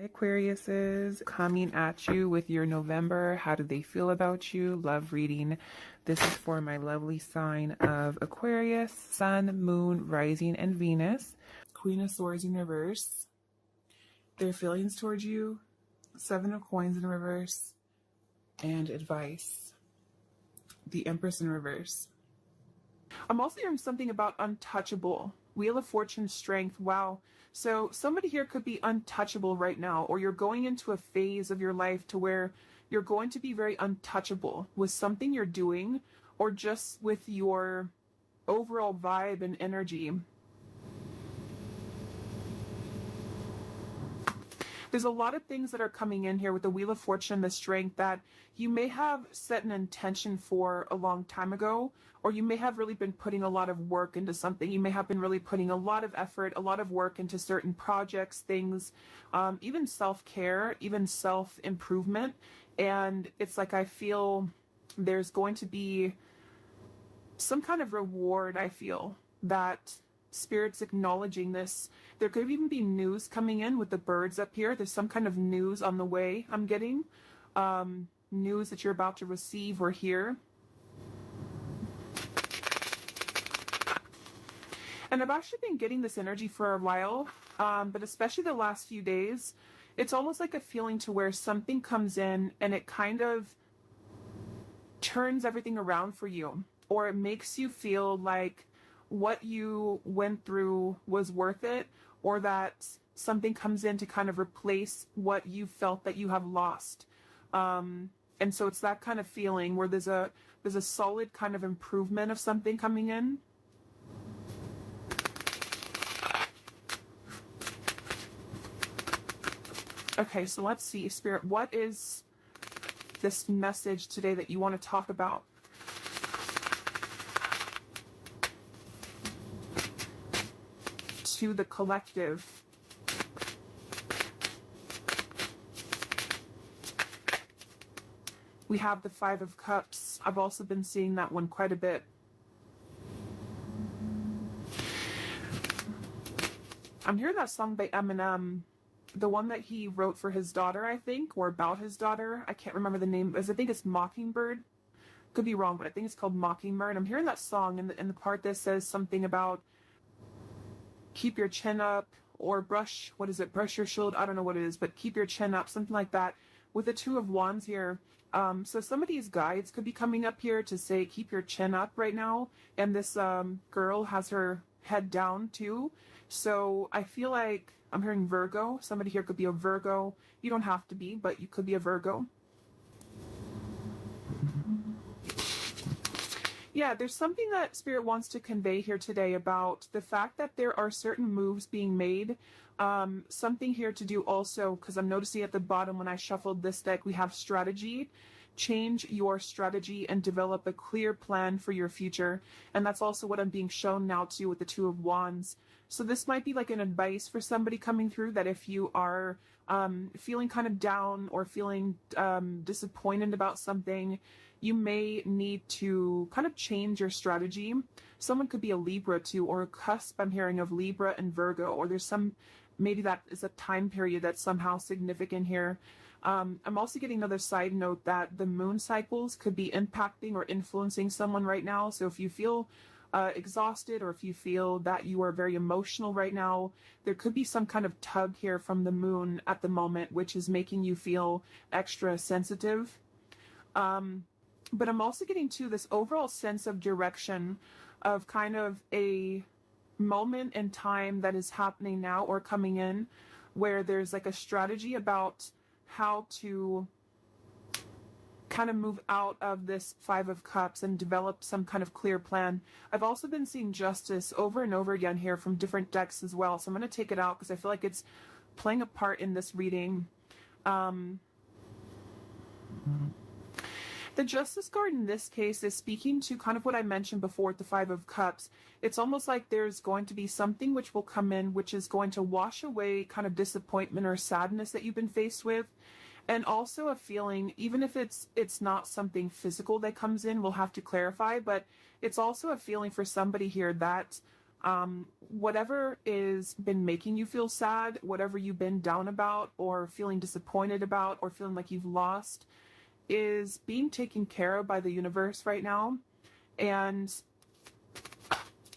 Aquariuses, coming at you with your November. How do they feel about you? Love reading. This is for my lovely sign of Aquarius, Sun, Moon, Rising, and Venus. Queen of Swords in reverse. Their feelings towards you. Seven of Coins in reverse. And advice. The Empress in reverse. I'm also hearing something about untouchable. Wheel of Fortune, Strength. Wow. So somebody here could be untouchable right now, or you're going into a phase of your life to where you're going to be very untouchable with something you're doing, or just with your overall vibe and energy. There's a lot of things that are coming in here with the Wheel of Fortune, the Strength, that you may have set an intention for a long time ago, or you may have really been putting a lot of work into something. You may have been really putting a lot of effort, a lot of work into certain projects, things, even self-care, even self-improvement. And it's like, I feel there's going to be some kind of reward, I feel, that Spirit's acknowledging this. There could even be news coming in with the birds up here. There's some kind of news on the way I'm getting. News that you're about to receive or hear. And I've actually been getting this energy for a while, but especially the last few days, it's almost like a feeling to where something comes in and it kind of turns everything around for you, or it makes you feel like what you went through was worth it, or that something comes in to kind of replace what you felt that you have lost. And so it's that kind of feeling where there's a solid kind of improvement of something coming in. Okay, so let's see, Spirit, what is this message today that you want to talk about? To the collective. We have the Five of Cups. I've also been seeing that one quite a bit. I'm hearing that song by Eminem, the one that he wrote for his daughter, I think, or about his daughter. I can't remember the name, but I think it's Mockingbird. Could be wrong, but I think it's called Mockingbird. I'm hearing that song in the part that says something about keep your chin up, or brush your shield, I don't know what it is, but keep your chin up, something like that, with the Two of Wands here. So some of these guides could be coming up here to say keep your chin up right now, and this girl has her head down too. So I feel like I'm hearing Virgo. Somebody here could be a Virgo. You don't have to be, but you could be a Virgo. Yeah, there's something that Spirit wants to convey here today about the fact that there are certain moves being made. Something here to do also, because I'm noticing at the bottom when I shuffled this deck, we have strategy. Change your strategy and develop a clear plan for your future. And that's also what I'm being shown now too with the Two of Wands. So this might be like an advice for somebody coming through, that if you are feeling kind of down or feeling disappointed about something, you may need to kind of change your strategy. Someone could be a Libra too, or a cusp, I'm hearing, of Libra and Virgo, or there's some, maybe that is a time period that's somehow significant here. I'm also getting another side note that the moon cycles could be impacting or influencing someone right now. So if you feel exhausted, or if you feel that you are very emotional right now, there could be some kind of tug here from the moon at the moment, which is making you feel extra sensitive. But I'm also getting to this overall sense of direction, of kind of a moment in time that is happening now or coming in, where there's like a strategy about how to kind of move out of this Five of Cups and develop some kind of clear plan. I've also been seeing Justice over and over again here from different decks as well, so I'm going to take it out because I feel like it's playing a part in this reading. The Justice card in this case is speaking to kind of what I mentioned before with the Five of Cups. It's almost like there's going to be something which will come in, which is going to wash away kind of disappointment or sadness that you've been faced with. And also a feeling, even if it's not something physical that comes in, we'll have to clarify, but it's also a feeling for somebody here that Whatever is been making you feel sad, whatever you've been down about or feeling disappointed about or feeling like you've lost is being taken care of by the universe right now. And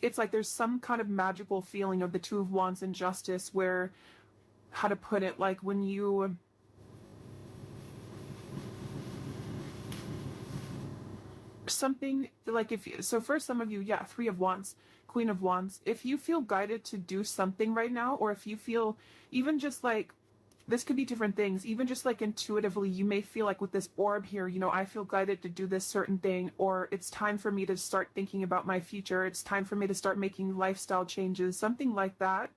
it's like there's some kind of magical feeling of the Two of Wands and Justice where, how to put it, like when you something like if you, so for some of you, yeah, Three of Wands, Queen of Wands, if you feel guided to do something right now, or if you feel even just like, this could be different things, even just like intuitively, you may feel like with this orb here, you know, I feel guided to do this certain thing, or it's time for me to start thinking about my future, it's time for me to start making lifestyle changes, something like that.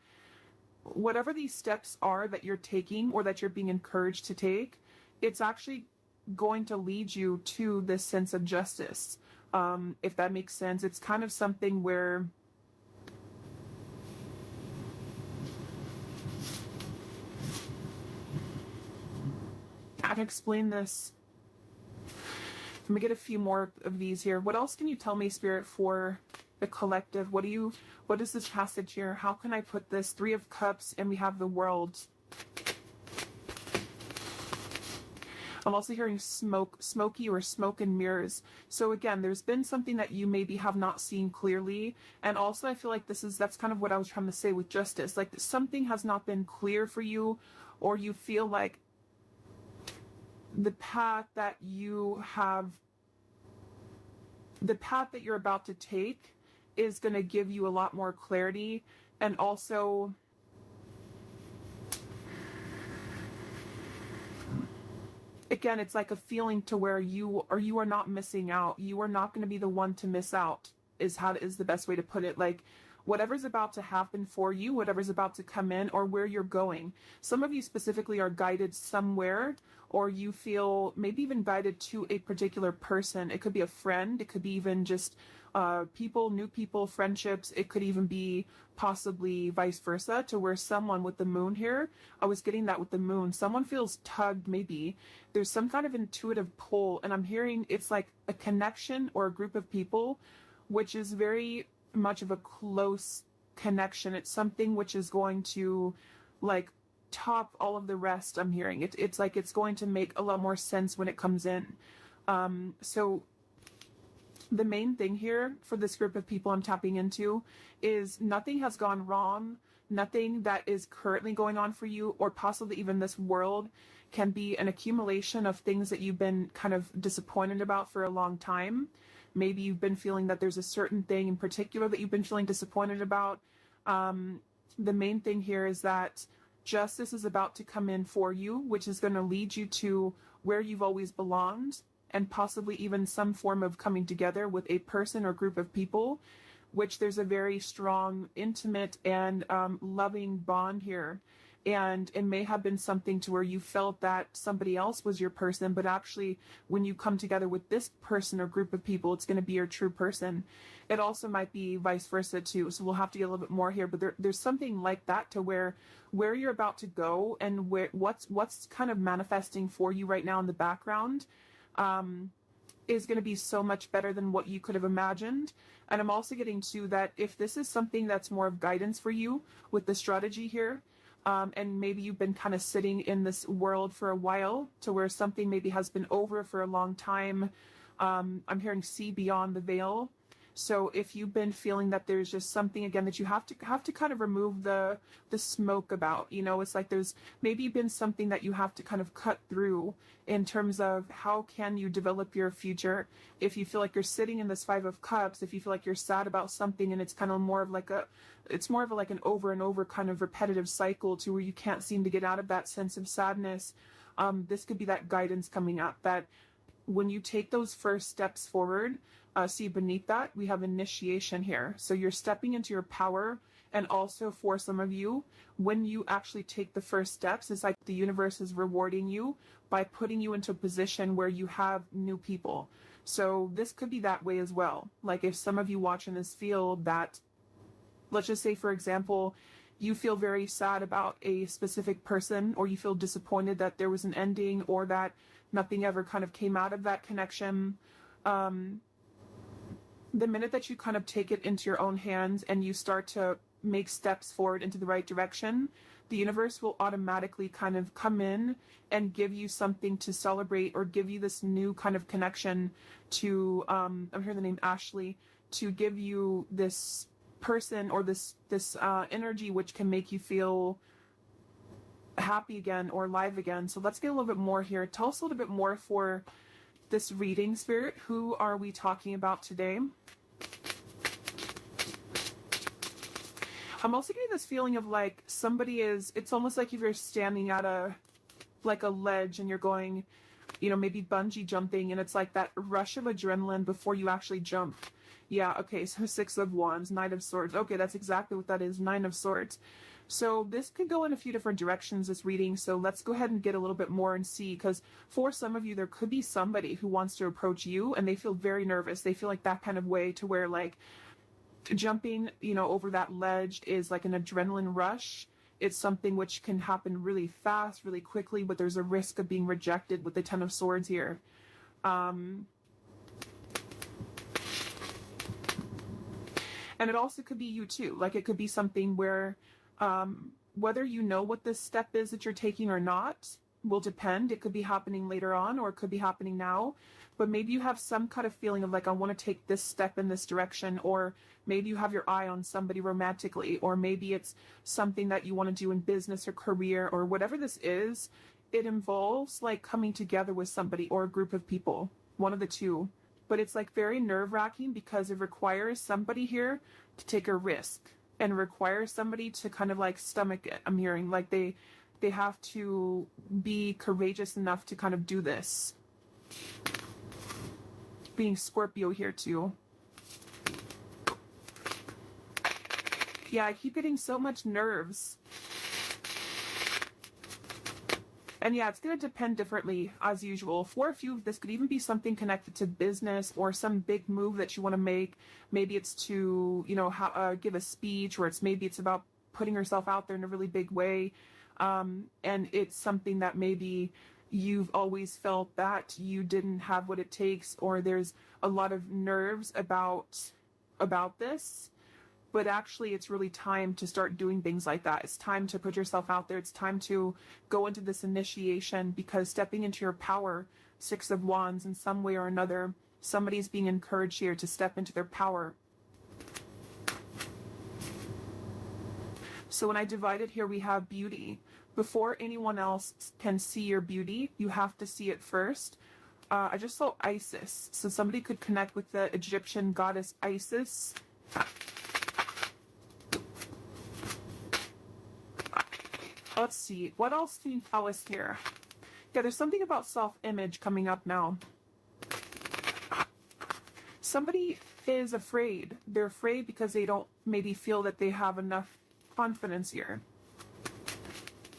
Whatever these steps are that you're taking or that you're being encouraged to take, it's actually going to lead you to this sense of justice. If that makes sense, it's kind of something where I can explain this. Let me get a few more of these here. What else can you tell me, Spirit, for the collective? What is this passage here? How can I put this? Three of Cups, and we have the World. I'm also hearing smoky or smoke and mirrors. So again, there's been something that you maybe have not seen clearly. And also I feel like that's kind of what I was trying to say with justice. Like something has not been clear for you, or you feel like the path that you're about to take is going to give you a lot more clarity. And also, again, it's like a feeling to where you are not missing out. You are not going to be the one to miss out, is the best way to put it. Like whatever's about to happen for you, whatever's about to come in, or where you're going. Some of you specifically are guided somewhere, or you feel maybe even guided to a particular person. It could be a friend. It could be even just people, new people, friendships. It could even be possibly vice versa, to where someone with the moon here, I was getting that with the moon, someone feels tugged, maybe there's some kind of intuitive pull, and I'm hearing it's like a connection or a group of people, which is very much of a close connection. It's something which is going to like top all of the rest. I'm hearing it's like it's going to make a lot more sense when it comes in. So the main thing here for this group of people I'm tapping into is nothing has gone wrong. Nothing that is currently going on for you, or possibly even this world, can be an accumulation of things that you've been kind of disappointed about for a long time. Maybe you've been feeling that there's a certain thing in particular that you've been feeling disappointed about. The main thing here is that justice is about to come in for you, which is going to lead you to where you've always belonged, and possibly even some form of coming together with a person or group of people, which there's a very strong, intimate, and loving bond here. And it may have been something to where you felt that somebody else was your person, but actually when you come together with this person or group of people, it's going to be your true person. It also might be vice versa too. So we'll have to get a little bit more here, but there's something like that to where you're about to go, and what's kind of manifesting for you right now in the background is going to be so much better than what you could have imagined. And I'm also getting to that if this is something that's more of guidance for you with the strategy here, and maybe you've been kind of sitting in this world for a while, to where something maybe has been over for a long time. I'm hearing see beyond the veil. So if you've been feeling that there's just something again that you have to kind of remove the smoke about, you know, it's like there's maybe been something that you have to kind of cut through in terms of how can you develop your future. If you feel like you're sitting in this Five of Cups, if you feel like you're sad about something and it's kind of more of like like an over and over kind of repetitive cycle to where you can't seem to get out of that sense of sadness, this could be that guidance coming up, that when you take those first steps forward, see beneath that, we have initiation here. So you're stepping into your power. And also for some of you, when you actually take the first steps, it's like the universe is rewarding you by putting you into a position where you have new people. So this could be that way as well. Like if some of you watching this feel that, let's just say, for example, you feel very sad about a specific person, or you feel disappointed that there was an ending, or that nothing ever kind of came out of that connection. the minute that you kind of take it into your own hands and you start to make steps forward into the right direction, the universe will automatically kind of come in and give you something to celebrate, or give you this new kind of connection to, I'm hearing the name Ashley, to give you this person or this energy which can make you feel happy again or alive again. So let's get a little bit more here. Tell us a little bit more for this reading, Spirit. Who are we talking about today? I'm also getting this feeling of like somebody is, it's almost like if you're standing at a ledge and you're going, you know, maybe bungee jumping, and it's like that rush of adrenaline before you actually jump. Yeah, okay, so 6 of Wands, Knight of Swords. Okay, that's exactly what that is, 9 of Swords. So this could go in a few different directions, this reading, so let's go ahead and get a little bit more and see, because for some of you, there could be somebody who wants to approach you and they feel very nervous. They feel like that kind of way to where like jumping, you know, over that ledge is like an adrenaline rush. It's something which can happen really fast, really quickly, but there's a risk of being rejected with the 10 of Swords here. And it also could be you too. Like it could be something where whether you know what this step is that you're taking or not will depend. It could be happening later on, or it could be happening now. But maybe you have some kind of feeling of like, I want to take this step in this direction, or maybe you have your eye on somebody romantically, or maybe it's something that you want to do in business or career, or whatever this is. It involves like coming together with somebody or a group of people, one of the two. But it's like very nerve-wracking because it requires somebody here to take a risk, and requires somebody to kind of like stomach it. I'm hearing like they have to be courageous enough to kind of do this. Being Scorpio here too. Yeah, I keep getting so much nerves. And yeah, it's going to depend differently as usual. For a few, this could even be something connected to business or some big move that you want to make. Maybe it's to, you know, give a speech, or maybe it's about putting yourself out there in a really big way. And it's something that maybe you've always felt that you didn't have what it takes, or there's a lot of nerves about this. But actually, it's really time to start doing things like that. It's time to put yourself out there. It's time to go into this initiation, because stepping into your power, 6 of Wands, in some way or another, somebody's being encouraged here to step into their power. So when I divide it here, we have beauty. Before anyone else can see your beauty, you have to see it first. I just saw Isis. So somebody could connect with the Egyptian goddess Isis. Let's see. What else can you tell us here? Yeah, there's something about self-image coming up now. Somebody is afraid. They're afraid because they don't maybe feel that they have enough confidence here.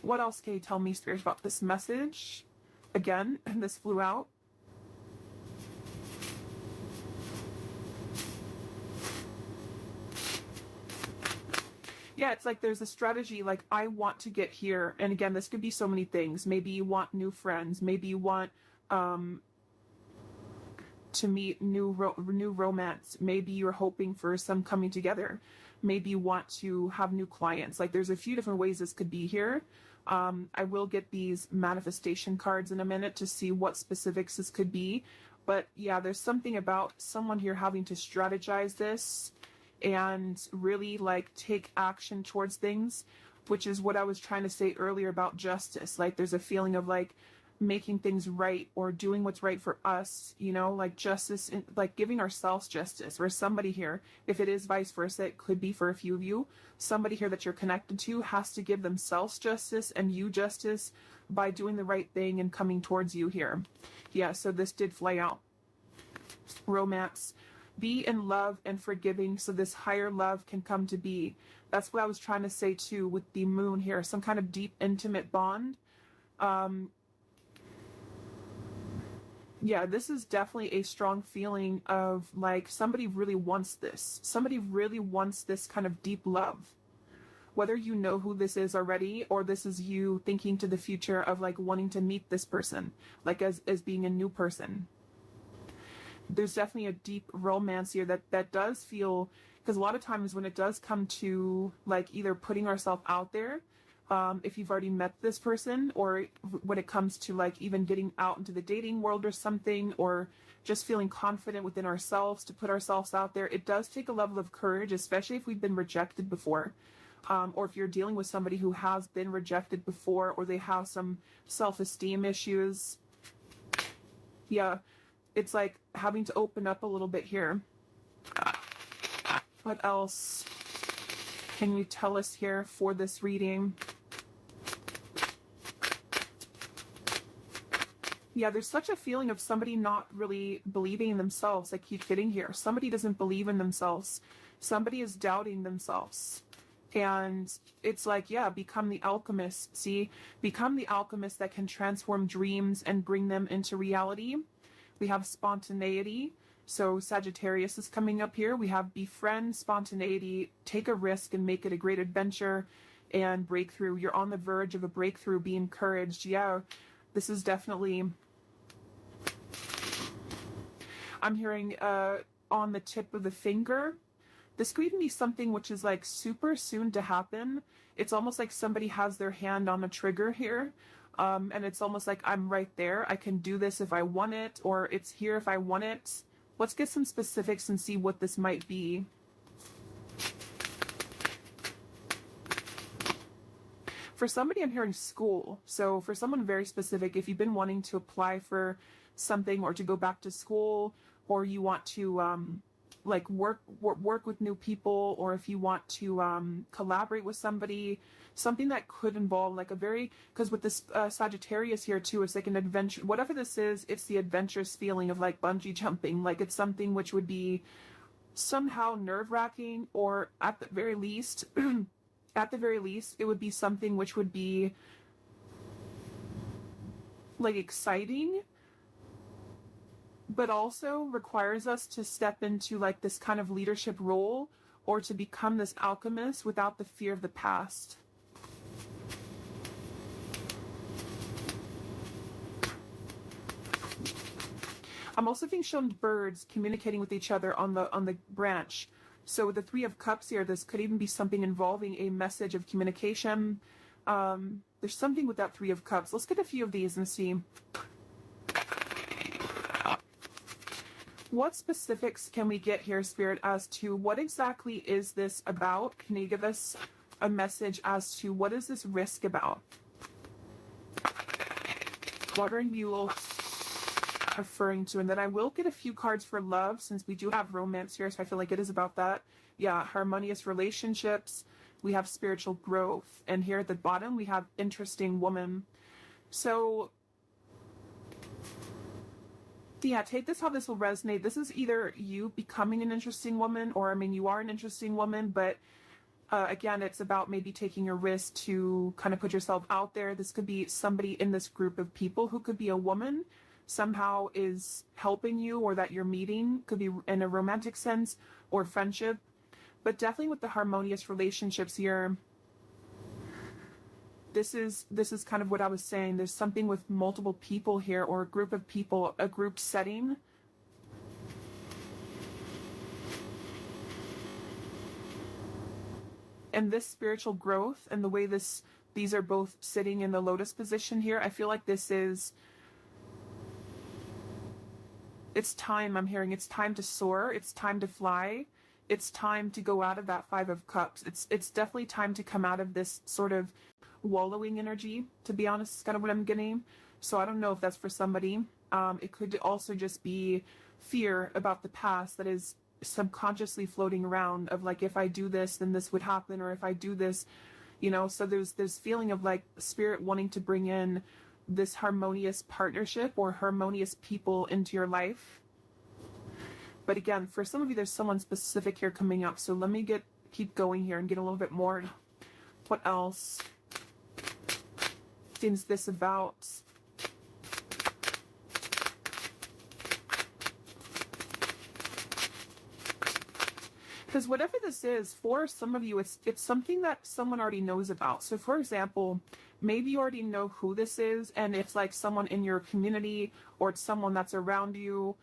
What else can you tell me, Spirit, about this message? Again, and this flew out. Yeah, it's like there's a strategy, like I want to get here. And again, this could be so many things. Maybe you want new friends. Maybe you want to meet new romance. Maybe you're hoping for some coming together. Maybe you want to have new clients. Like there's a few different ways this could be here. I will get these manifestation cards in a minute to see what specifics this could be. But yeah, there's something about someone here having to strategize this and really like take action towards things, which is what I was trying to say earlier about justice. Like there's a feeling of like making things right, or doing what's right for us, you know, like justice, like giving ourselves justice. Or somebody here, if it is vice versa, it could be for a few of you, somebody here that you're connected to has to give themselves justice and you justice by doing the right thing and coming towards you here. Yeah, so this did fly out. Romance. Be in love and forgiving so this higher love can come to be. That's what I was trying to say too with the moon here. Some kind of deep, intimate bond. Yeah, this is definitely a strong feeling of like somebody really wants this. Somebody really wants this kind of deep love. Whether you know who this is already, or this is you thinking to the future of like wanting to meet this person, like as being a new person. there's definitely a deep romance here that does feel, because a lot of times when it does come to like either putting ourselves out there, if you've already met this person, or when it comes to like even getting out into the dating world or something, or just feeling confident within ourselves to put ourselves out there, it does take a level of courage, especially if we've been rejected before. Or if you're dealing with somebody who has been rejected before, or they have some self-esteem issues. Yeah, it's like having to open up a little bit here. What else can you tell us here for this reading? Yeah, there's such a feeling of somebody not really believing in themselves. I keep getting here. Somebody doesn't believe in themselves. Somebody is doubting themselves. And it's like, yeah, become the alchemist. See, become the alchemist that can transform dreams and bring them into reality. We have spontaneity. So Sagittarius is coming up here. We have befriend, spontaneity, take a risk and make it a great adventure, and breakthrough. You're on the verge of a breakthrough, be encouraged. Yeah, this is definitely, I'm hearing on the tip of the finger. This could even be something which is like super soon to happen. It's almost like somebody has their hand on a trigger here. And it's almost like I'm right there. I can do this if I want it, or it's here if I want it. Let's get some specifics and see what this might be. For somebody, I'm hearing school. So for someone very specific, if you've been wanting to apply for something or to go back to school, or you want to like work with new people, or if you want to collaborate with somebody, something that could involve like a very, because with this Sagittarius here too, it's like an adventure, whatever this is, it's the adventurous feeling of like bungee jumping. Like it's something which would be somehow nerve-wracking, or at the very least it would be something which would be like exciting, but also requires us to step into like this kind of leadership role, or to become this alchemist without the fear of the past. I'm also being shown birds communicating with each other on the branch. So with the Three of Cups here, this could even be something involving a message of communication. There's something with that Three of Cups. Let's get a few of these and see. What specifics can we get here, Spirit, as to what exactly is this about? Can you give us a message as to what is this risk about? What are you referring to? And then I will get a few cards for love, since we do have romance here, so I feel like it is about that. Yeah, harmonious relationships. We have spiritual growth. And here at the bottom, we have interesting woman. So yeah, take this how this will resonate. This is either you becoming an interesting woman, or I mean, you are an interesting woman, but again, it's about maybe taking a risk to kind of put yourself out there. This could be somebody in this group of people who could be a woman, somehow is helping you, or that you're meeting, could be in a romantic sense or friendship, but definitely with the harmonious relationships here. This is kind of what I was saying. There's something with multiple people here, or a group of people, a group setting. And this spiritual growth and the way these are both sitting in the lotus position here, I feel like this is, it's time. I'm hearing it's time to soar. It's time to fly. It's time to go out of that Five of Cups. It's definitely time to come out of this sort of wallowing energy, to be honest, is kind of what I'm getting. So I don't know if that's for somebody. It could also just be fear about the past that is subconsciously floating around, of like, if I do this, then this would happen, or if I do this, you know. So there's this feeling of like spirit wanting to bring in this harmonious partnership or harmonious people into your life. But again, for some of you, there's someone specific here coming up. So let me keep going here and get a little bit more. What else is this about? Because whatever this is, for some of you, it's something that someone already knows about. So for example, maybe you already know who this is, and it's like someone in your community, or it's someone that's around you.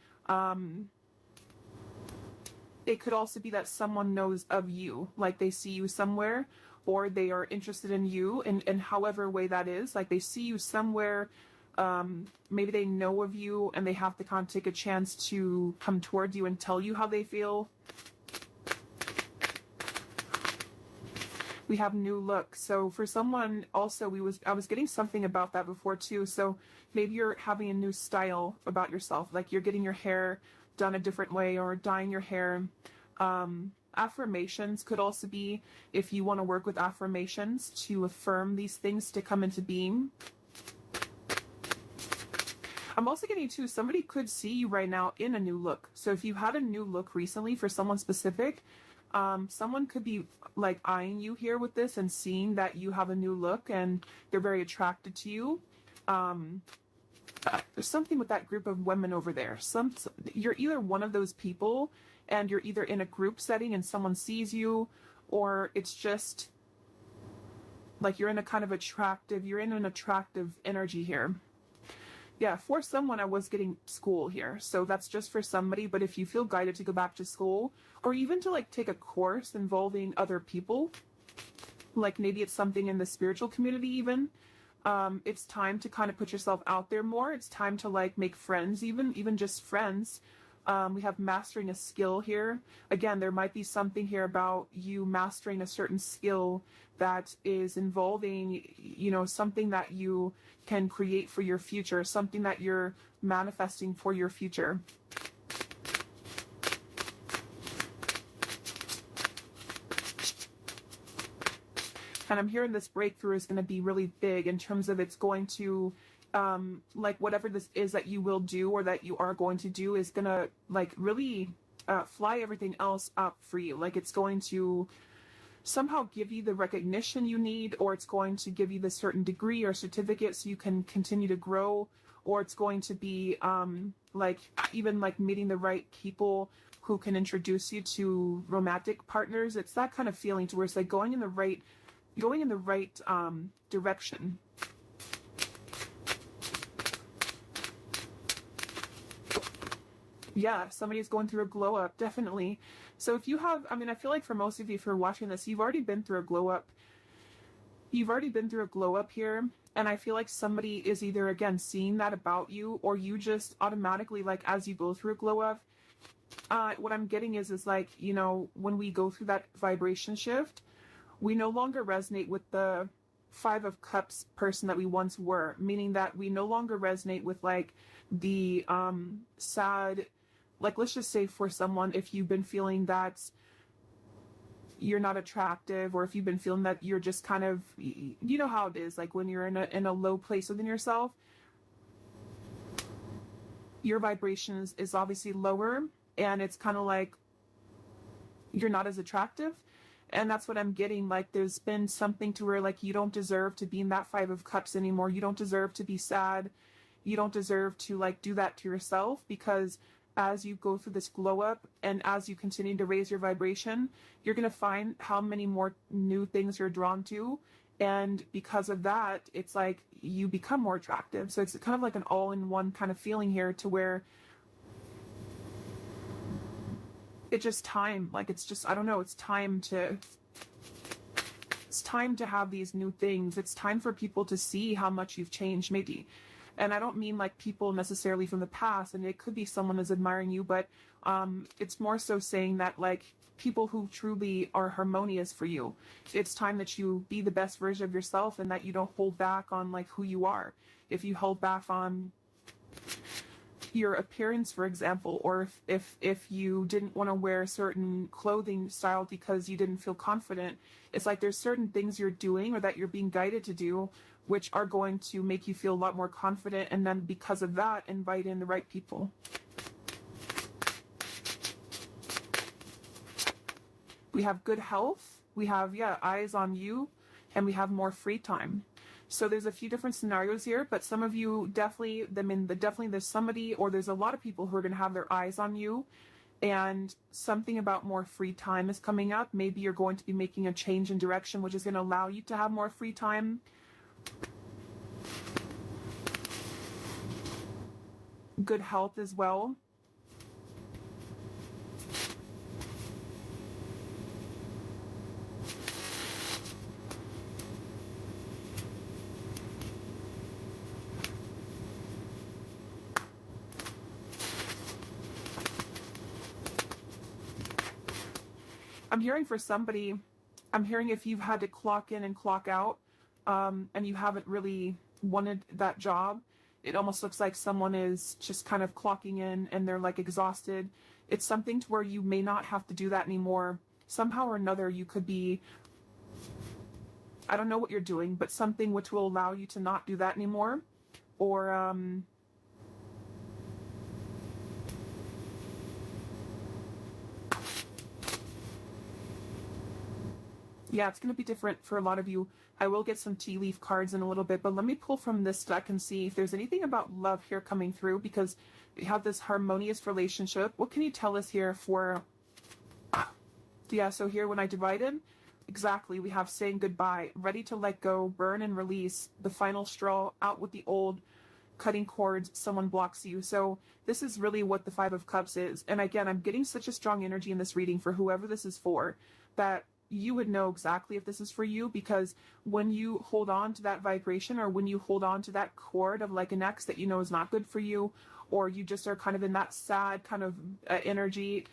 It could also be that someone knows of you, like they see you somewhere, or they are interested in you in however way that is. Like they see you somewhere, maybe they know of you and they have to kind of take a chance to come towards you and tell you how they feel. We have new look. So for someone also, I was getting something about that before too. So maybe you're having a new style about yourself, like you're getting your hair done a different way or dyeing your hair. Affirmations could also be, if you want to work with affirmations to affirm these things to come into being. I'm also getting too, somebody could see you right now in a new look. So if you had a new look recently for someone specific, someone could be like eyeing you here with this and seeing that you have a new look and they're very attracted to you. There's something with that group of women over there. You're either one of those people and you're either in a group setting and someone sees you, or it's just like you're in an attractive energy here. Yeah, for someone, I was getting school here. So that's just for somebody. But if you feel guided to go back to school, or even to like take a course involving other people, like maybe it's something in the spiritual community even, it's time to kind of put yourself out there more. It's time to like make friends, even just friends. We have mastering a skill here. Again, there might be something here about you mastering a certain skill that is involving, something that you can create for your future, something that you're manifesting for your future. And I'm hearing this breakthrough is going to be really big in terms of it's going to, like whatever this is that you will do or that you are going to do is going to like really fly everything else up for you. Like it's going to somehow give you the recognition you need, or it's going to give you the certain degree or certificate so you can continue to grow, or it's going to be like even like meeting the right people who can introduce you to romantic partners. It's that kind of feeling to where it's like going in the right direction. Yeah, somebody's going through a glow up, definitely. So if you have, I feel like for most of you, if you're watching this, you've already been through a glow up. You've already been through a glow up here. And I feel like somebody is either, again, seeing that about you, or you just automatically, like, as you go through a glow up, what I'm getting is like, when we go through that vibration shift, we no longer resonate with the 5 of Cups person that we once were, meaning that we no longer resonate with like the sad, like let's just say for someone, if you've been feeling that you're not attractive, or if you've been feeling that you're just kind of, you know how it is, like when you're in a low place within yourself, your vibration is obviously lower, and it's kind of like you're not as attractive. And that's what I'm getting. Like there's been something to where like you don't deserve to be in that 5 of Cups anymore. You don't deserve to be sad. You don't deserve to like do that to yourself, because as you go through this glow up and as you continue to raise your vibration, you're going to find how many more new things you're drawn to. And because of that, it's like you become more attractive. So it's kind of like an all-in-one kind of feeling here, to where it's just time. Like it's just, I don't know, it's time to have these new things. It's time for people to see how much you've changed, maybe. And I don't mean like people necessarily from the past, and it could be someone that's admiring you, but it's more so saying that like people who truly are harmonious for you. It's time that you be the best version of yourself, and that you don't hold back on like who you are. If you hold back on your appearance, for example, or if you didn't want to wear a certain clothing style because you didn't feel confident, it's like there's certain things you're doing or that you're being guided to do which are going to make you feel a lot more confident, and then because of that, invite in the right people. We have good health, we have, eyes on you, and we have more free time. So there's a few different scenarios here, but some of you definitely there's somebody, or there's a lot of people who are going to have their eyes on you, and something about more free time is coming up. Maybe you're going to be making a change in direction, which is going to allow you to have more free time. Good health as well. I'm hearing for somebody, I'm hearing if you've had to clock in and clock out, and you haven't really wanted that job, it almost looks like someone is just kind of clocking in and they're like exhausted. It's something to where you may not have to do that anymore. Somehow or another, you could be, I don't know what you're doing, but something which will allow you to not do that anymore. Or, yeah, it's going to be different for a lot of you. I will get some tea leaf cards in a little bit, but let me pull from this deck and see if there's anything about love here coming through, because we have this harmonious relationship. What can you tell us here for, yeah, so here when I divided, exactly, we have saying goodbye, ready to let go, burn and release, the final straw, out with the old, cutting cords, someone blocks you. So this is really what the Five of Cups is. And again, I'm getting such a strong energy in this reading for whoever this is for, that you would know exactly if this is for you, because when you hold on to that vibration, or when you hold on to that cord of like an ex that you know is not good for you, or you just are kind of in that sad kind of energy,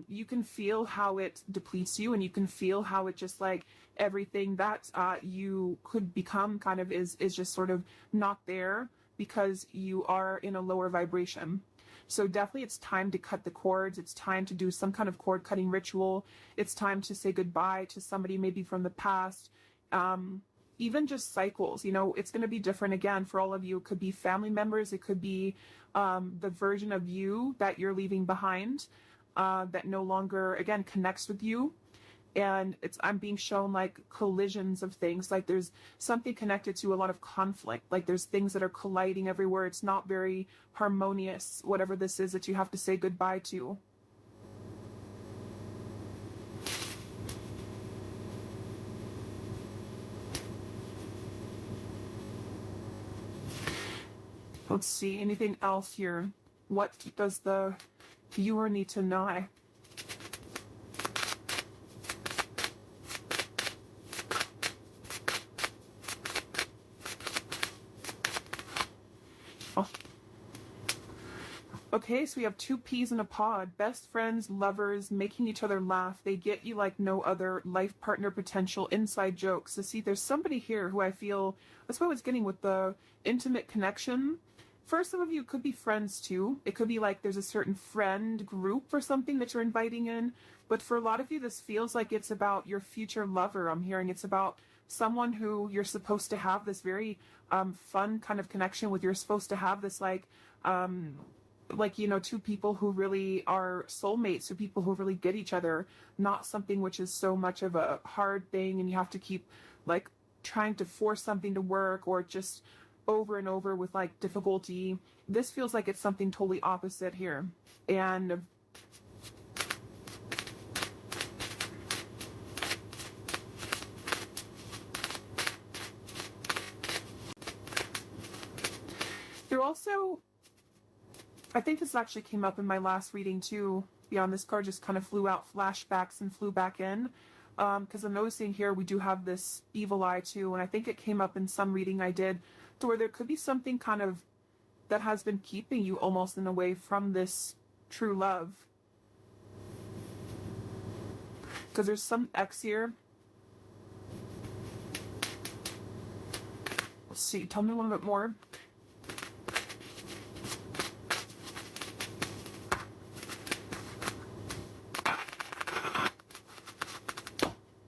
you can feel how it depletes you, and you can feel how it just like everything that you could become kind of is just sort of not there because you are in a lower vibration. So definitely it's time to cut the cords. It's time to do some kind of cord cutting ritual. It's time to say goodbye to somebody maybe from the past. Even just cycles, you know, it's going to be different again for all of you. It could be family members. It could be the version of you that you're leaving behind that no longer, again, connects with you. And I'm being shown like collisions of things, like there's something connected to a lot of conflict, like there's things that are colliding everywhere. It's not very harmonious, whatever this is that you have to say goodbye to. Let's see, anything else here? What does the viewer need to know? Oh. Okay, so we have two peas in a pod. Best friends, lovers, making each other laugh. They get you like no other. Life partner potential, inside jokes. So see, there's somebody here who I feel, that's what I was getting with the intimate connection. For some of you, it could be friends too. It could be like there's a certain friend group or something that you're inviting in. But for a lot of you, this feels like it's about your future lover. I'm hearing it's about someone who you're supposed to have this very fun kind of connection with. You're supposed to have this like, you know, two people who really are soulmates, two people who really get each other, not something which is so much of a hard thing and you have to keep like trying to force something to work, or just over and over with like difficulty. This feels like it's something totally opposite here. And you're also, I think this actually came up in my last reading too. Beyond, this card just kind of flew out flashbacks and flew back in. Because I'm noticing here we do have this evil eye too, and I think it came up in some reading I did, to where there could be something kind of that has been keeping you almost in a way from this true love. Because there's some X here. Let's see, tell me a little bit more.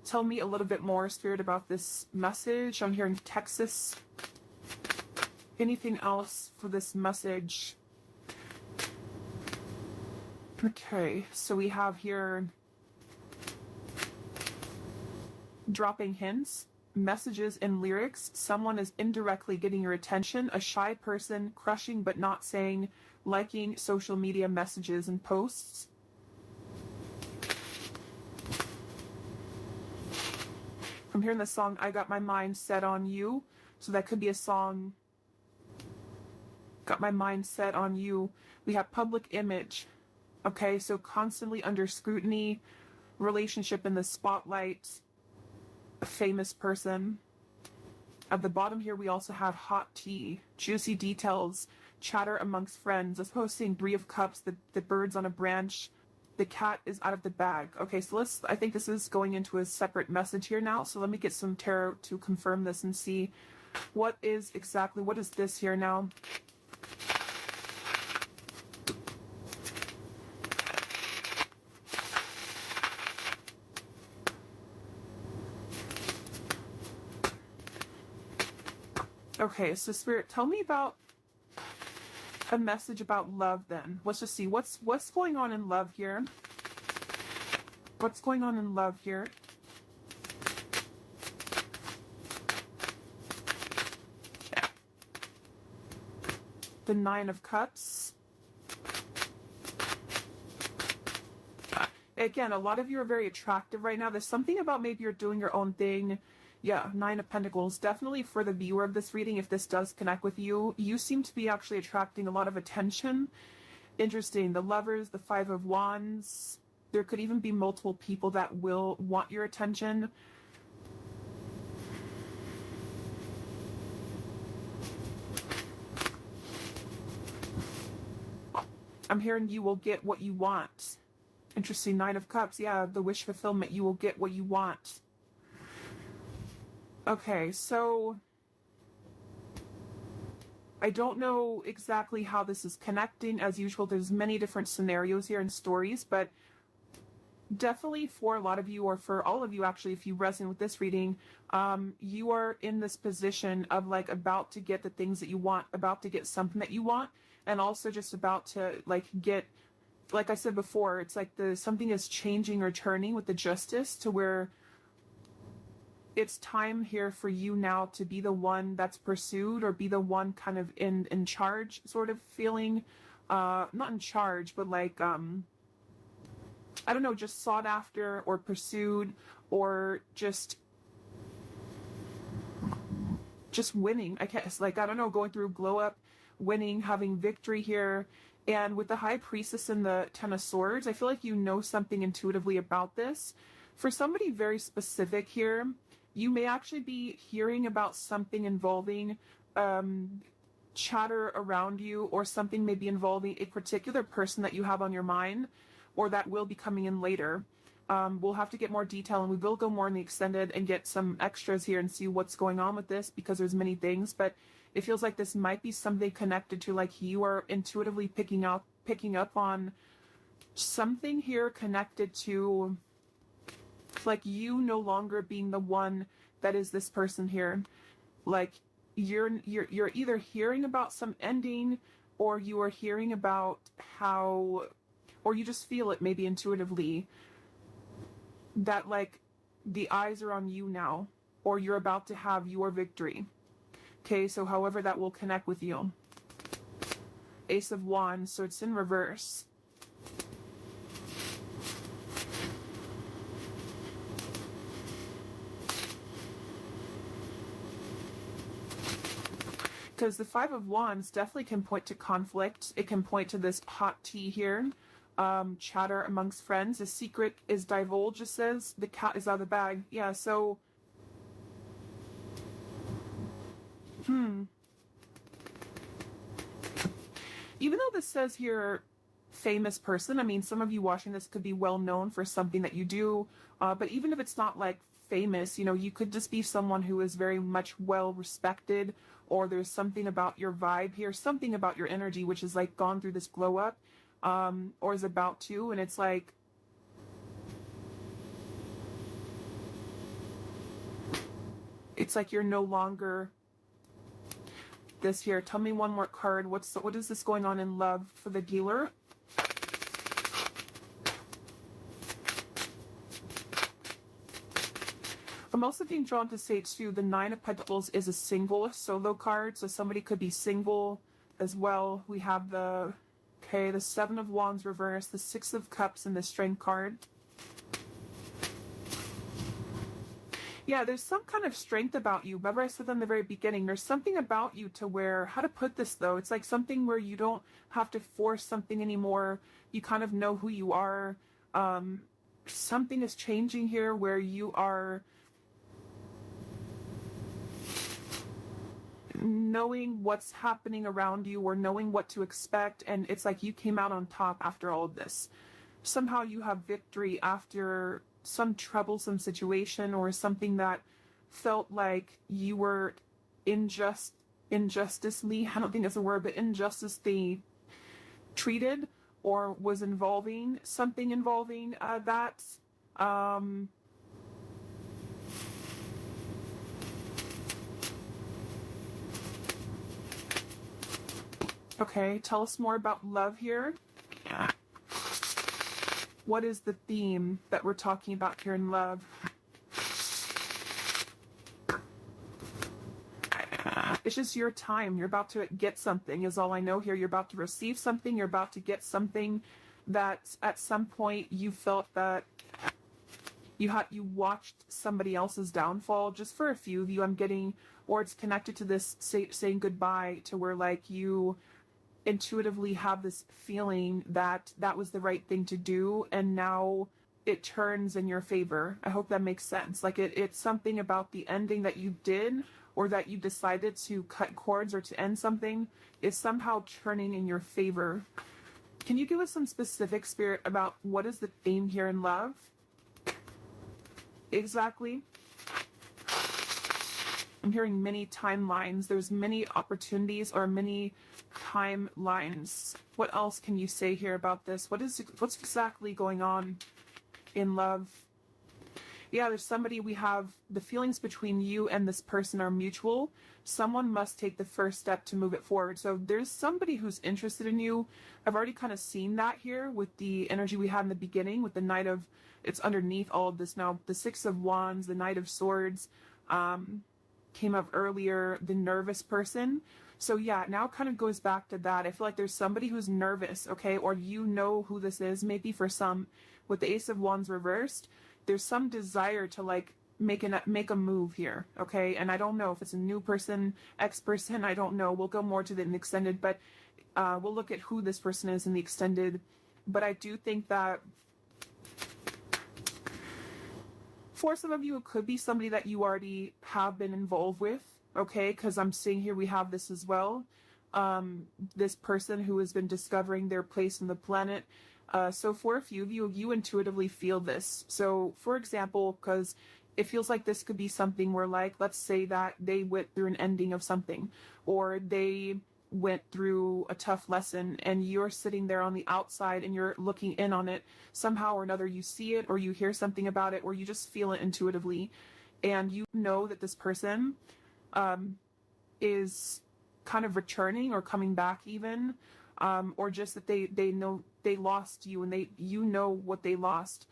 Tell me a little bit more, Spirit, about this message. I'm hearing Texas. Anything else for this message? Okay, so we have here dropping hints, messages and lyrics. Someone is indirectly getting your attention. A shy person, crushing but not saying, liking social media messages and posts. I'm hearing the song, I Got My Mind Set on You. So that could be a song, got my mind set on you. We have public image. Okay, so constantly under scrutiny, relationship in the spotlight, a famous person. At the bottom here, we also have hot tea, juicy details, chatter amongst friends. I suppose seeing Three of Cups, the birds on a branch, The cat is out of the bag. Okay, so I think this is going into a separate message here now. So let me get some tarot to confirm this and see what is this here now? Okay, so Spirit, tell me about a message about love then. Let's just see what's going on in love here. What's going on in love here? Yeah. The Nine of Cups. Again, a lot of you are very attractive right now. There's something about maybe you're doing your own thing. Yeah, Nine of Pentacles. Definitely for the viewer of this reading, if this does connect with you, you seem to be actually attracting a lot of attention. Interesting. The Lovers, the Five of Wands. There could even be multiple people that will want your attention. I'm hearing you will get what you want. Interesting. Nine of Cups. Yeah, the wish fulfillment. You will get what you want. Okay, so I don't know exactly how this is connecting. As usual, there's many different scenarios here and stories, but definitely for a lot of you, or for all of you actually, if you resonate with this reading, you are in this position of like about to get the things that you want, about to get something that you want, and also just about to like get, like I said before, it's like something is changing or turning with the Justice to where it's time here for you now to be the one that's pursued, or be the one kind of in charge sort of feeling, not in charge, but like, I don't know, just sought after or pursued, or just winning, I guess. Like, I don't know, going through glow up, winning, having victory here. And with the High Priestess and the Ten of Swords, I feel like you know something intuitively about this. For somebody very specific here, you may actually be hearing about something involving chatter around you, or something maybe involving a particular person that you have on your mind, or that will be coming in later. We'll have to get more detail, and we will go more in the extended and get some extras here and see what's going on with this, because there's many things, but it feels like this might be something connected to, like, you are intuitively picking up on something here connected to, like, you no longer being the one that is this person here. Like, you're either hearing about some ending, or you are hearing about how, or you just feel it maybe intuitively, that like the eyes are on you now, or you're about to have your victory. Okay, so however that will connect with you. Ace of Wands, so it's in reverse. Because the Five of Wands definitely can point to conflict. It can point to this hot tea here. Chatter amongst friends. A secret is divulged, it says. The cat is out of the bag. Yeah, so... Even though this says here, famous person, I mean, some of you watching this could be well known for something that you do, but even if it's not like famous, you know, you could just be someone who is very much well respected, or there's something about your vibe here, something about your energy which is like gone through this glow up, or is about to, and it's like you're no longer this here. Tell me one more card. What is this going on in love for the dealer? I'm also being drawn to say too, the Nine of Pentacles is a single solo card, so somebody could be single as well. We have the Seven of Wands reverse, the Six of Cups, and the Strength card. Yeah, there's some kind of strength about you. Remember I said in the very beginning, there's something about you to where, how to put this though, it's like something where you don't have to force something anymore. You kind of know who you are. Something is changing here where you are knowing what's happening around you, or knowing what to expect, and it's like you came out on top after all of this. somehow you have victory after some troublesome situation or something that felt like you were injusticely, I don't think that's a word, but injusticely treated, or was involving something involving that. Um, okay, tell us more about love here. What is the theme that we're talking about here in love? It's just your time. You're about to get something, is all I know here. You're about to receive something. You're about to get something that at some point you felt that you watched somebody else's downfall. Just for a few of you, I'm getting, or it's connected to this saying goodbye, to where like you intuitively have this feeling that that was the right thing to do, and now it turns in your favor. I hope that makes sense. Like it's something about the ending that you did, or that you decided to cut cords or to end something, is somehow turning in your favor. Can you give us some specific, Spirit, about what is the theme here in love? Exactly. I'm hearing many timelines. There's many opportunities or many timelines. What else can you say here about this? What's exactly going on in love? Yeah, there's somebody, we have the feelings between you and this person are mutual. Someone must take the first step to move it forward. So there's somebody who's interested in you. I've already kind of seen that here with the energy we had in the beginning with the Knight of, it's underneath all of this now, the Six of Wands, the Knight of Swords, came up earlier, the nervous person. So yeah, now it kind of goes back to that. I feel like there's somebody who's nervous, okay, or you know who this is, maybe for some, with the Ace of Wands reversed, there's some desire to like make a move here, okay? And I don't know if it's a new person, ex-person, I don't know. We'll go more to the extended, but we'll look at who this person is in the extended. But I do think that for some of you, it could be somebody that you already have been involved with, okay? Because I'm seeing here we have this as well. This person who has been discovering their place in the planet. So for a few of you, you intuitively feel this. So for example, because it feels like this could be something where, like, let's say that they went through an ending of something, or they went through a tough lesson, and you're sitting there on the outside and you're looking in on it. Somehow or another, you see it, or you hear something about it, or you just feel it intuitively. And you know that this person is kind of returning or coming back even, or just that they know they lost you, and you know what they lost,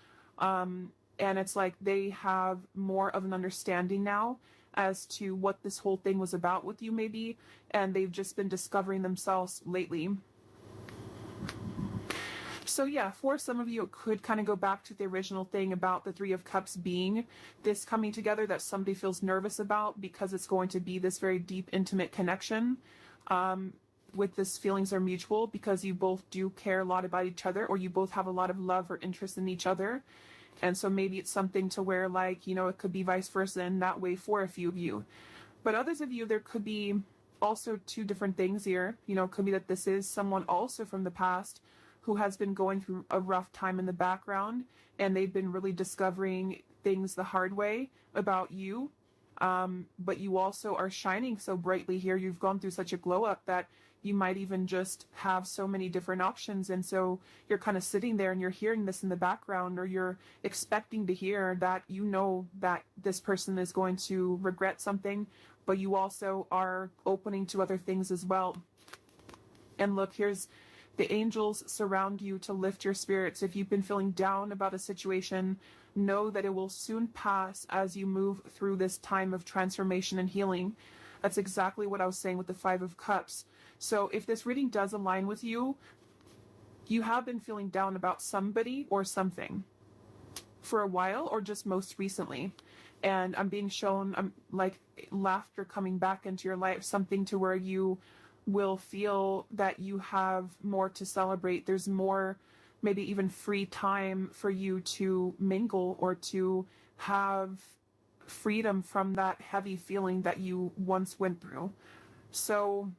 and it's like they have more of an understanding now as to what this whole thing was about with you, maybe, and they've just been discovering themselves lately. So yeah, for some of you, it could kind of go back to the original thing about the Three of Cups being this coming together that somebody feels nervous about, because it's going to be this very deep, intimate connection. With this, feelings are mutual because you both do care a lot about each other, or you both have a lot of love or interest in each other. And so maybe it's something to where, like, you know, it could be vice versa in that way for a few of you. But others of you, there could be also two different things here. You know, it could be that this is someone also from the past who has been going through a rough time in the background, and they've been really discovering things the hard way about you. But you also are shining so brightly here. You've gone through such a glow up that you might even just have so many different options. And so you're kind of sitting there and you're hearing this in the background, or you're expecting to hear that you know that this person is going to regret something, but you also are opening to other things as well. And look, here's the angels surround you to lift your spirits. If you've been feeling down about a situation, know that it will soon pass as you move through this time of transformation and healing. That's exactly what I was saying with the Five of Cups. So if this reading does align with you, you have been feeling down about somebody or something for a while, or just most recently. And I'm being shown like laughter coming back into your life, something to where you will feel that you have more to celebrate. There's more, maybe even free time for you to mingle, or to have freedom from that heavy feeling that you once went through. So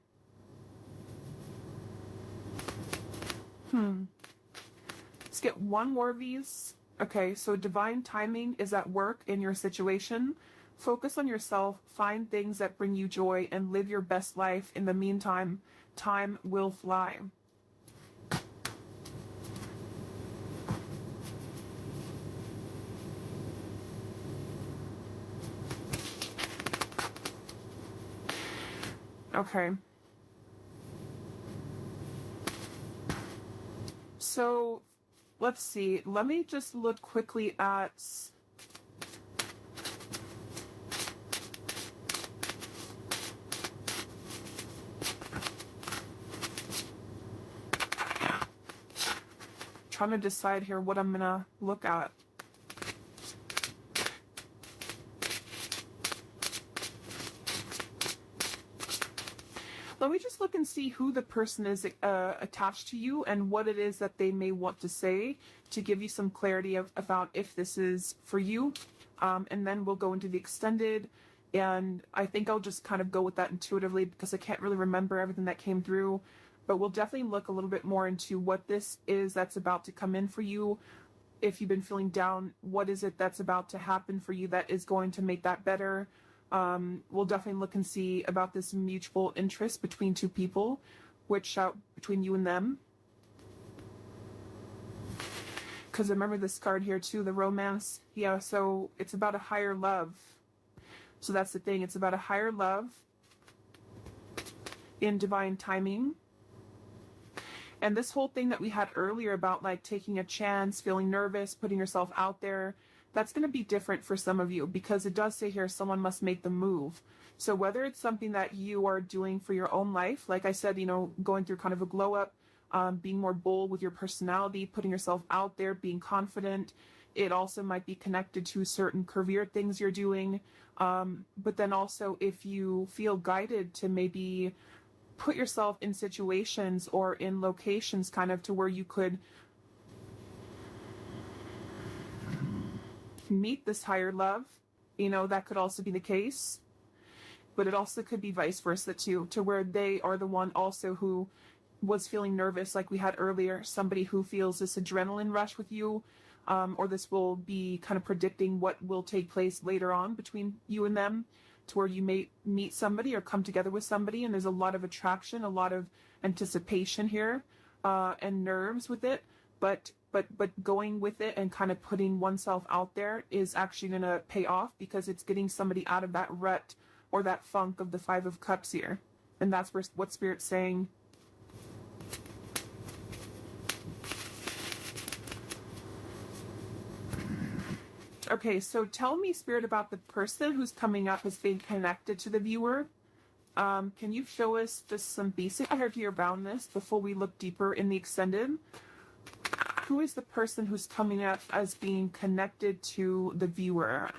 it's get one more of these. Okay, so divine timing is at work in your situation. Focus on yourself, find things that bring you joy, and live your best life. In the meantime, time will fly. Okay. So, let's see. Let me just look quickly at... trying to decide here what I'm gonna look at. Let me just look and see who the person is attached to you and what it is that they may want to say to give you some clarity about if this is for you. And then we'll go into the extended. And I think I'll just kind of go with that intuitively because I can't really remember everything that came through. But we'll definitely look a little bit more into what this is that's about to come in for you. If you've been feeling down, what is it that's about to happen for you that is going to make that better? We'll definitely look and see about this mutual interest between two people, which between you and them. Because remember this card here too, the romance. Yeah, so it's about a higher love. So that's the thing. It's about a higher love in divine timing. And this whole thing that we had earlier about like taking a chance, feeling nervous, putting yourself out there, that's going to be different for some of you because it does say here someone must make the move. So whether it's something that you are doing for your own life, like I said, you know, going through kind of a glow up, being more bold with your personality, putting yourself out there, being confident. It also might be connected to certain career things you're doing. But then also if you feel guided to maybe put yourself in situations or in locations kind of to where you could meet this higher love, you know, that could also be the case. But it also could be vice versa too, to where they are the one also who was feeling nervous like we had earlier, somebody who feels this adrenaline rush with you, or this will be kind of predicting what will take place later on between you and them, to where you may meet somebody or come together with somebody and there's a lot of attraction, a lot of anticipation here, and nerves with it, but going with it and kind of putting oneself out there is actually going to pay off because it's getting somebody out of that rut or that funk of the Five of Cups here. And that's what Spirit's saying. Okay, so tell me, Spirit, about the person who's coming up as being connected to the viewer. Can you show us just some basic energy around this before we look deeper in the extended? Who is the person who's coming up as being connected to the viewer?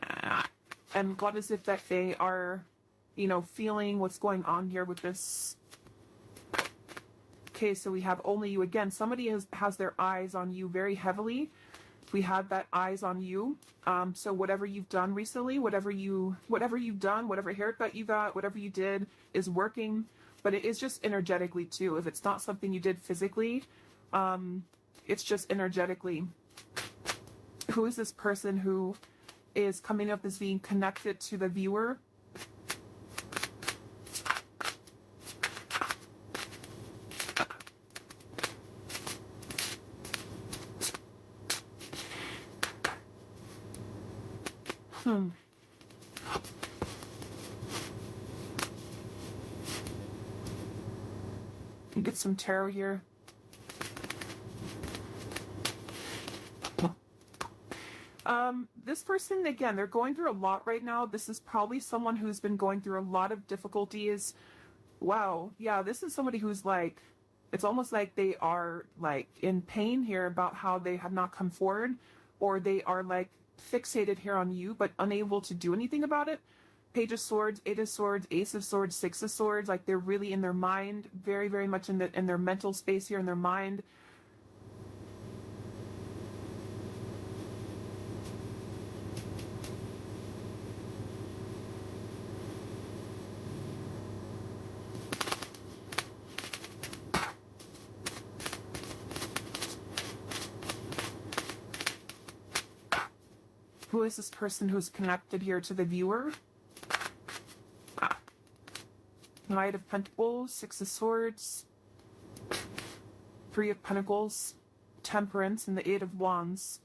And what is it that they are, you know, feeling? What's going on here with this? Okay, so we have only you again. Somebody has their eyes on you very heavily. We had that eyes on you. So whatever you've done recently, whatever you've done, whatever haircut you got, whatever you did is working, but it is just energetically too. If it's not something you did physically, it's just energetically. Who is this person who is coming up as being connected to the viewer? Get some tarot here. This person, again, they're going through a lot right now. This is probably someone who's been going through a lot of difficulties. Wow. Yeah, this is somebody who's like, it's almost like they are like in pain here about how they have not come forward, or they are like fixated here on you, but unable to do anything about it. Page of Swords, Eight of Swords, Ace of Swords, Six of Swords, like they're really in their mind, very, very much in their mental space here, in their mind. Who is this person who's connected here to the viewer? Knight of Pentacles, Six of Swords, Three of Pentacles, Temperance, and the Eight of Wands.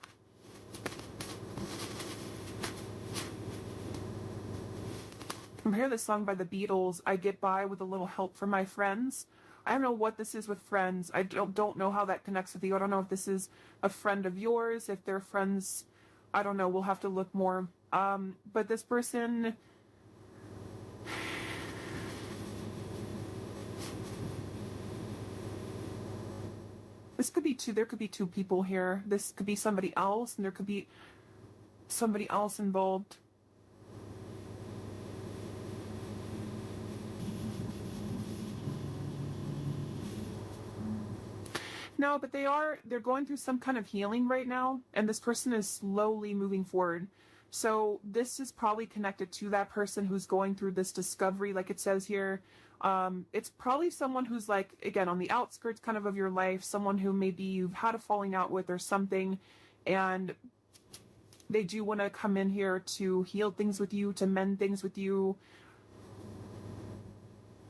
From here, this song by the Beatles, I get by with a little help from my friends. I don't know what this is with friends. I don't know how that connects with you. I don't know if this is a friend of yours, if they're friends. I don't know. We'll have to look more. But this person... This could be two, there could be two people here. This could be somebody else, and there could be somebody else involved. No, but they're going through some kind of healing right now, and this person is slowly moving forward. So this is probably connected to that person who's going through this discovery, like it says here. It's probably someone who's like, again, on the outskirts kind of your life, someone who maybe you've had a falling out with or something, and they do want to come in here to heal things with you, to mend things with you.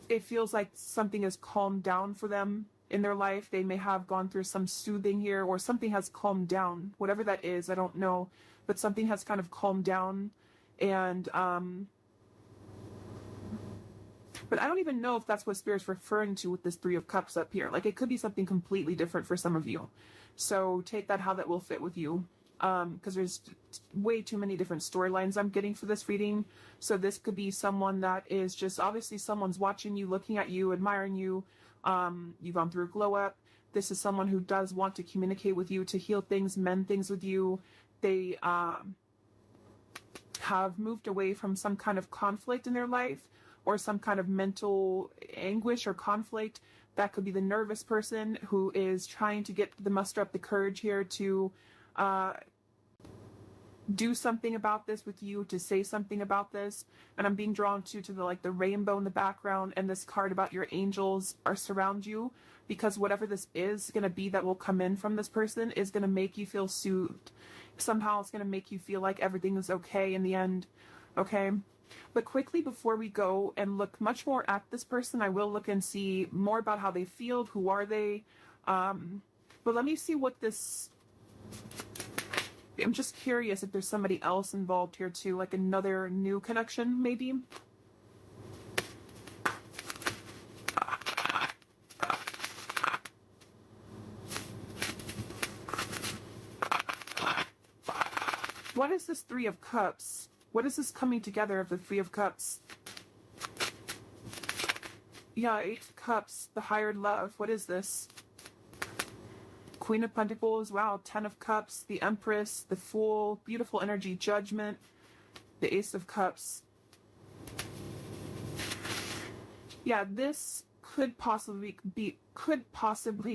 It feels like something has calmed down for them in their life. They may have gone through some soothing here, or something has calmed down, whatever that is, I don't know, but something has kind of calmed down. And but I don't even know if that's what Spirit's referring to with this Three of Cups up here. Like, it could be something completely different for some of you. So take that how that will fit with you. Because there's way too many different storylines I'm getting for this reading. So this could be someone that is just, obviously someone's watching you, looking at you, admiring you. You've gone through a glow up. This is someone who does want to communicate with you, to heal things, mend things with you. They have moved away from some kind of conflict in their life, or some kind of mental anguish or conflict. That could be the nervous person who is trying to muster up the courage here to do something about this with you, to say something about this. And I'm being drawn to the rainbow in the background, and this card about your angels are surround you, because whatever this is going to be that will come in from this person is going to make you feel soothed. Somehow it's going to make you feel like everything is okay in the end. Okay? But quickly, before we go and look much more at this person, I will look and see more about how they feel, who are they. But let me see what this... I'm just curious if there's somebody else involved here too, like another new connection, maybe. What is this Three of Cups? What is this coming together of the Three of Cups? Yeah, Eight of Cups, the hired love. What is this? Queen of Pentacles, wow, Ten of Cups, the Empress, the Fool, beautiful energy, Judgment, the Ace of Cups. Yeah, this could possibly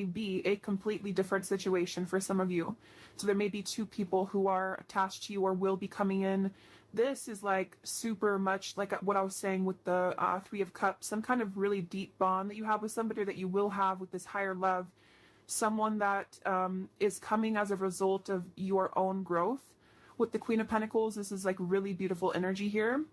be a completely different situation for some of you. So there may be two people who are attached to you or will be coming in. This is like super much like what I was saying with the Three of Cups, some kind of really deep bond that you have with somebody, or that you will have with this higher love. Someone that is coming as a result of your own growth. With the Queen of Pentacles, this is like really beautiful energy here.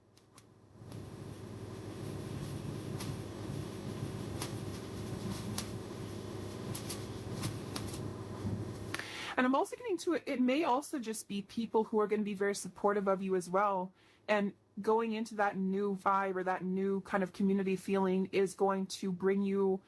And I'm also getting to it, it may also just be people who are going to be very supportive of you as well. And going into that new vibe, or that new kind of community feeling, is going to bring you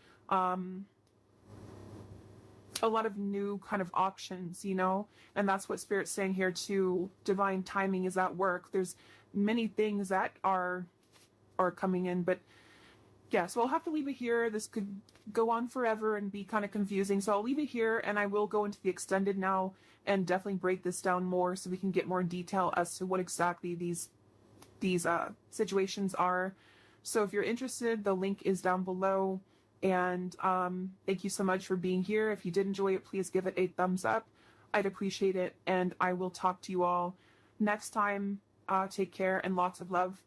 a lot of new kind of options, you know. And that's what Spirit's saying here too. Divine timing is at work. There's many things that are coming in, but yeah, so I'll have to leave it here. This could go on forever and be kind of confusing, so I'll leave it here, and I will go into the extended now and definitely break this down more so we can get more detail as to what exactly these situations are. So if you're interested, the link is down below. And thank you so much for being here. If you did enjoy it, please give it a thumbs up. I'd appreciate it. And I will talk to you all next time. Take care and lots of love.